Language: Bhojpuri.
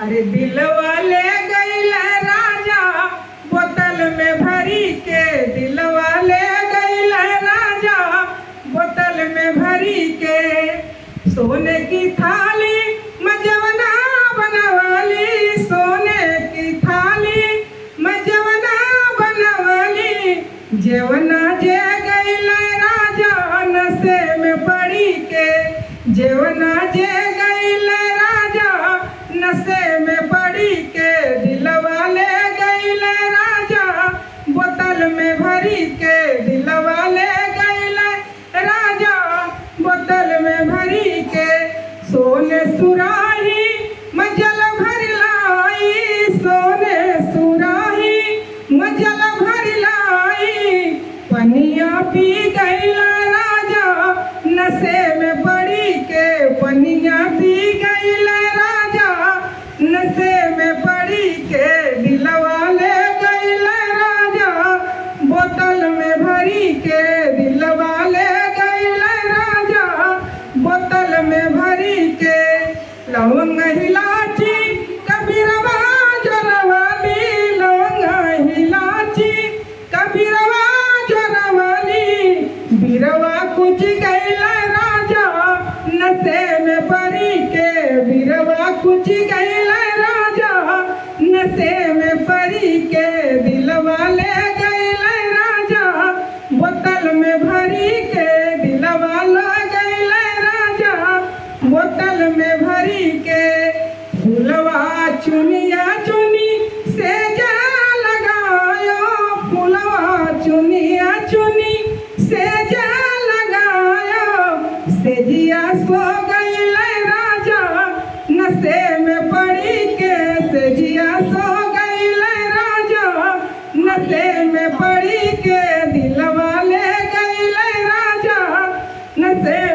अरे दिलवा ले गईल राजा बोतल में भरी के, दिलवा ले गईल राजा बोतल में भरी के। सोने की थाली में जवना बनवाली, सोने की थाली में जवना बनवाली। जवना जे गईल राजा नशे में पड़ी के, जवना जे गईल राजा नशे में पड़ी के। दिलवा ले गईल राजा बोतल में भरी के, दिलवा ले गईल राजा बोतल में भरी के। सोने सुराही में जल भर लाई, सोने सुराही में जल भर लाई। पनिया पी गईल राजा नशे में पड़ी के, पनिया पी गईल राजा नशे में पड़ी के। दिलवा ले गईल राजा बोतल में भरी के, दिलवा ले गईल राजा बोतल में भरी के। लवंग इलायची कबीरवा जोरवाली, लवंग इलायची कबीरवा जोरवाली। बीरवा कुछ गईल राजा नशे में पड़ी के, बीरवा कुछ गईल राजा नशे में पड़ी के। दिलवा ले गईल राजा बोतल में भरी के, दिलवा ले गईल राजा बोतल में भरी के। फूलवा चुनिया चुनी से जा लगायो, फूलवा चुनिया चुनी से जा लगायो। सेजिया सो गईल राजा नशे में पड़ी के, सेजिया सो गईल राजा नशे में पड़ी के। दिलवा ले गईल राजा नशे